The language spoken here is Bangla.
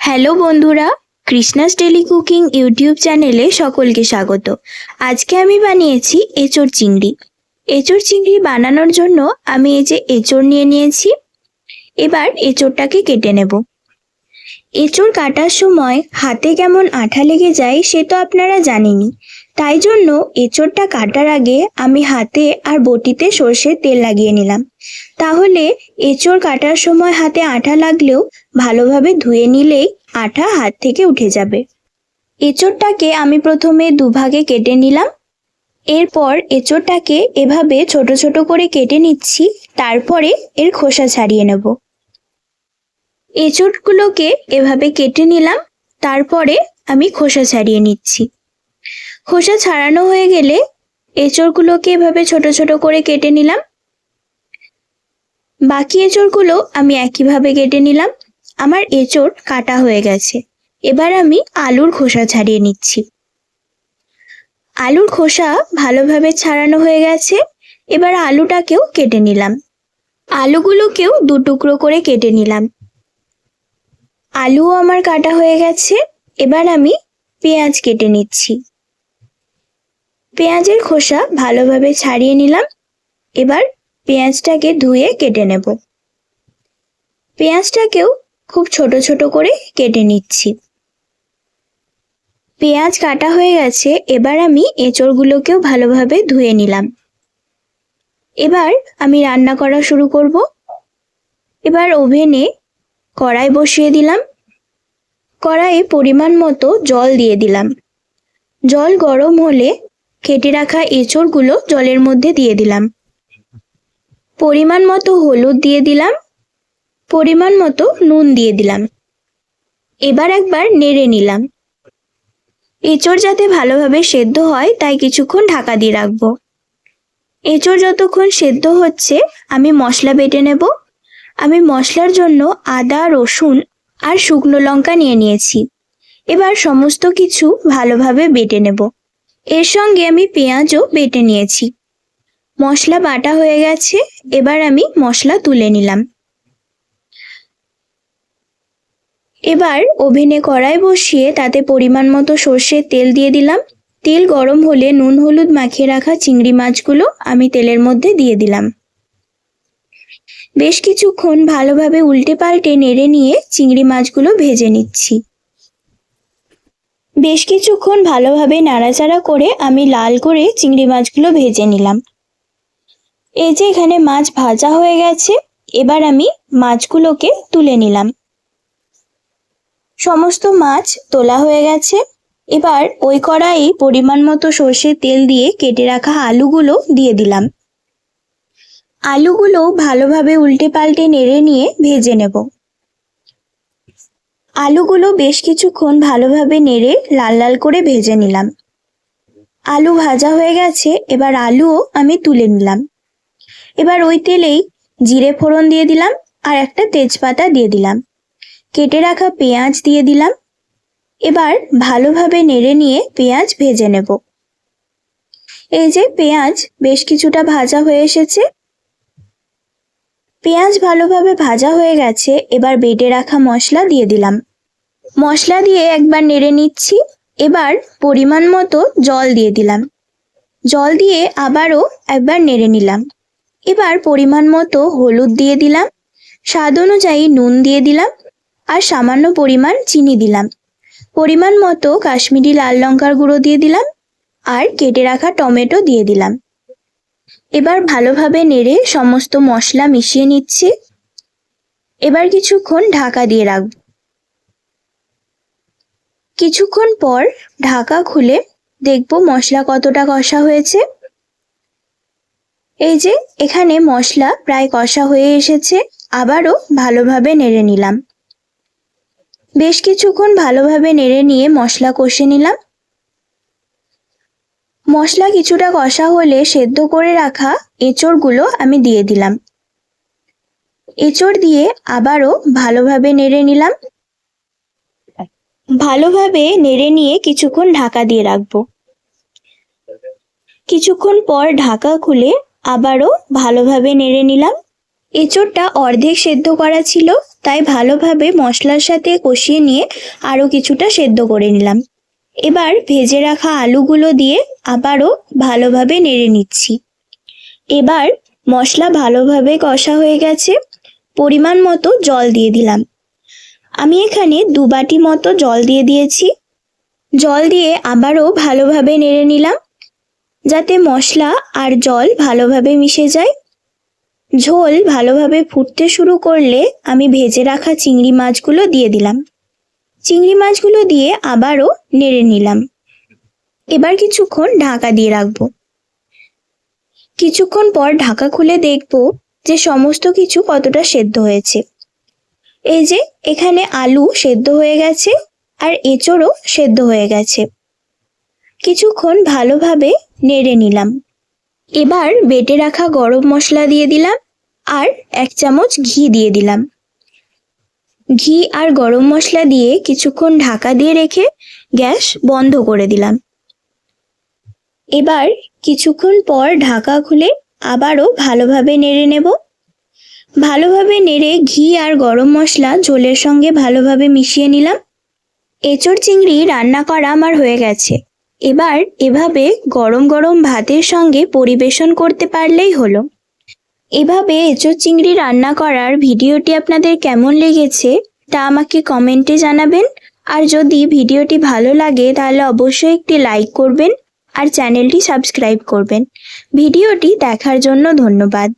হ্যালো বন্ধুরা, কৃষ্ণাস ডেলি কুকিং ইউটিউব চ্যানেলে সকলকে স্বাগত। আজকে আমি বানিয়েছি এঁচোড় চিংড়ি। এঁচোড় চিংড়ি বানানোর জন্য আমি এই যে এঁচোড় নিয়ে নিয়েছি। এবার এঁচোড়টাকে কেটে নেব। এঁচোড় কাটার সময় হাতে কেমন আঠা লেগে যায় সে তো আপনারা জানেনই। তাই জন্য এঁচোড়টা কাটার আগে আমি হাতে আর বটিতে সর্ষের তেল লাগিয়ে নিলাম। তাহলে এঁচোড় কাটার সময় হাতে আঠা লাগলেও ভালোভাবে ধুয়ে নিলেই আঠা হাত থেকে উঠে যাবে। এঁচোড়টাকে আমি প্রথমে দুভাগে কেটে নিলাম। এরপর এঁচোড়টাকে এভাবে ছোট ছোট করে কেটে নিচ্ছি, তারপরে এর খোসা ছাড়িয়ে নেব। এঁচোড়গুলোকে এভাবে কেটে নিলাম, তারপরে আমি খোসা ছাড়িয়ে নিচ্ছি। খোসা ছাড়ানো হয়ে গেলে এঁচোড়গুলোকে এভাবে ছোট ছোট করে কেটে নিলাম। বাকি এঁচোড়গুলো আমি একইভাবে কেটে নিলাম। আমার এঁচোড় কাটা হয়ে গেছে। এবার আমি আলুর খোসা ছাড়িয়ে নিচ্ছি। আলুর খোসা ভালোভাবে ছাড়ানো হয়ে গেছে। এবার আলুটাকেও কেটে নিলাম। আলুগুলোকেও দু টুকরো করে কেটে নিলাম। আলুও আমার কাটা হয়ে গেছে। এবার আমি পেঁয়াজ কেটে নিচ্ছি। পেঁয়াজের খোসা ভালোভাবে ছাড়িয়ে নিলাম। এবার পেঁয়াজটাকে ধুয়ে কেটে নেব। পেঁয়াজটাকেও খুব ছোট ছোট করে কেটে নিচ্ছি। পেঁয়াজ কাটা হয়ে গেছে। এবার আমি এঁচোড়গুলোকেও ভালোভাবে ধুয়ে নিলাম। এবার আমি রান্না করা শুরু করব। এবার ওভেনে কড়াই বসিয়ে দিলাম। কড়াইয়ে পরিমাণ মতো জল দিয়ে দিলাম। জল গরম হলে কেটে রাখা এঁচোড়গুলো জলের মধ্যে দিয়ে দিলাম। পরিমাণ মতো হলুদ দিয়ে দিলাম। পরিমাণ মতো নুন দিয়ে দিলাম। এবার একবার নেড়ে নিলাম। এঁচোড় যাতে ভালোভাবে সেদ্ধ হয় তাই কিছুক্ষণ ঢাকা দিয়ে রাখবো। এঁচোড় যতক্ষণ সেদ্ধ হচ্ছে আমি মশলা বেটে নেব। আমি মশলার জন্য আদা, রসুন আর শুকনো লঙ্কা নিয়ে নিয়েছি। এবার সমস্ত কিছু ভালোভাবে বেটে নেব। এর সঙ্গে আমি পেঁয়াজও বেটে নিয়েছি। মশলা বাটা হয়ে গেছে। এবার আমি মশলা তুলে নিলাম। এবার ওভেনে কড়াই বসিয়ে তাতে পরিমাণ মতো সর্ষের তেল দিয়ে দিলাম। তেল গরম হলে নুন হলুদ মাখিয়ে রাখা চিংড়ি মাছগুলো আমি তেলের মধ্যে দিয়ে দিলাম। বেশ কিছুক্ষণ ভালোভাবে উল্টে পাল্টে নেড়ে নিয়ে চিংড়ি মাছগুলো ভেজে নিচ্ছি। বেশ কিছুক্ষণ ভালোভাবে নাড়াচাড়া করে আমি লাল করে চিংড়ি মাছগুলো ভেজে নিলাম। এই যে এখানে মাছ ভাজা হয়ে গেছে। এবার আমি মাছগুলোকে তুলে নিলাম। সমস্ত মাছ তোলা হয়ে গেছে। এবার ওই কড়াই পরিমাণ মতো সর্ষের তেল দিয়ে কেটে রাখা আলুগুলো দিয়ে দিলাম। আলুগুলো ভালোভাবে উল্টে পাল্টে নেড়ে নিয়ে ভেজে নেব। আলুগুলো বেশ কিছুক্ষণ ভালোভাবে নেড়ে লাল লাল করে ভেজে নিলাম। আলু ভাজা হয়ে গেছে। এবার আলুও আমি তুলে নিলাম। এবার ওই তেলেই জিরে ফোড়ন দিয়ে দিলাম আর একটা তেজপাতা দিয়ে দিলাম। কেটে রাখা পেঁয়াজ দিয়ে দিলাম। এবার ভালোভাবে নেড়ে নিয়ে পেঁয়াজ ভেজে নেব। এই যে পেঁয়াজ বেশ কিছুটা ভাজা হয়ে এসেছে। পেঁয়াজ ভালোভাবে ভাজা হয়ে গেছে। এবার বেটে রাখা মশলা দিয়ে দিলাম। মশলা দিয়ে একবার নেড়ে নিচ্ছি। এবার পরিমাণ মতো জল দিয়ে দিলাম। জল দিয়ে আবারও একবার নেড়ে নিলাম। এবার পরিমাণ মতো হলুদ দিয়ে দিলাম। স্বাদ অনুযায়ী নুন দিয়ে দিলাম আর সামান্য পরিমাণ চিনি দিলাম। পরিমাণ মতো কাশ্মীরি লাল লঙ্কার গুঁড়ো দিয়ে দিলাম আর কেটে রাখা টমেটো দিয়ে দিলাম। এবার ভালোভাবে নেড়ে সমস্ত মশলা মিশিয়ে নিচ্ছি। এবার কিছুক্ষণ ঢাকা দিয়ে রাখব। কিছুক্ষণ পর ঢাকা খুলে দেখব মশলা কতটা কষা হয়েছে। এই যে এখানে মশলা প্রায় কষা হয়ে এসেছে। আবারও ভালোভাবে নেড়ে নিলাম। বেশ কিছুক্ষণ ভালোভাবে নেড়ে নিয়ে মশলা কষে নিলাম। মশলা কিছুটা কষা হলে সেদ্ধ করে রাখা এঁচোড়গুলো আমি দিয়ে দিলাম। এঁচোড় দিয়ে আবারও ভালোভাবে নেড়ে নিলাম। ভালোভাবে নেড়ে নিয়ে কিছুক্ষণ ঢাকা দিয়ে রাখবো। কিছুক্ষণ পর ঢাকা খুলে আবারও ভালোভাবে নেড়ে নিলাম। এঁচোড়টা অর্ধেক সেদ্ধ করা ছিল, তাই ভালোভাবে মশলার সাথে কষিয়ে নিয়ে আরও কিছুটা সেদ্ধ করে নিলাম। এবার ভেজে রাখা আলুগুলো দিয়ে আবারও ভালোভাবে নেড়ে নিচ্ছি। এবার মশলা ভালোভাবে কষা হয়ে গেছে, পরিমাণ মতো জল দিয়ে দিলাম। আমি এখানে 2 বাটি মতো জল দিয়ে দিয়েছি। জল দিয়ে আবারও ভালোভাবে নেড়ে নিলাম, যাতে মশলা আর জল ভালোভাবে মিশে যায়। ঝোল ভালোভাবে ফুটতে শুরু করলে আমি ভেজে রাখা চিংড়ি মাছগুলো দিয়ে দিলাম। চিংড়ি মাছগুলো দিয়ে আবারও নেড়ে নিলাম। এবার কিছুক্ষণ ঢাকা দিয়ে রাখবো। কিছুক্ষণ পর ঢাকা খুলে দেখব যে সমস্ত কিছু কতটা সেদ্ধ হয়েছে। এই যে এখানে আলু সেদ্ধ হয়ে গেছে আর এঁচোড়ও সেদ্ধ হয়ে গেছে। কিছুক্ষণ ভালোভাবে নেড়ে নিলাম। এবার বেটে রাখা গরম মশলা দিয়ে দিলাম আর 1 চামচ ঘি দিয়ে দিলাম। ঘি আর গরম মশলা দিয়ে কিছুক্ষণ ঢাকা দিয়ে রেখে গ্যাস বন্ধ করে দিলাম। এবার কিছুক্ষণ পর ঢাকা খুলে আবারও ভালোভাবে নেড়ে নেব। ভালোভাবে নেড়ে ঘি আর গরম মশলা ঝোলের সঙ্গে ভালোভাবে মিশিয়ে নিলাম। এঁচোড় চিংড়ি রান্না করা আমার হয়ে গেছে। এবার এভাবে গরম গরম ভাতের সঙ্গে পরিবেশন করতে পারলেই হলো। এভাবে এঁচোড় চিংড়ি রান্না করার ভিডিওটি আপনাদের কেমন লেগেছে তা আমাকে কমেন্টে জানাবেন। আর যদি ভিডিওটি ভালো লাগে তাহলে অবশ্যই একটি লাইক করবেন আর চ্যানেলটি সাবস্ক্রাইব করবেন। ভিডিওটি দেখার জন্য ধন্যবাদ।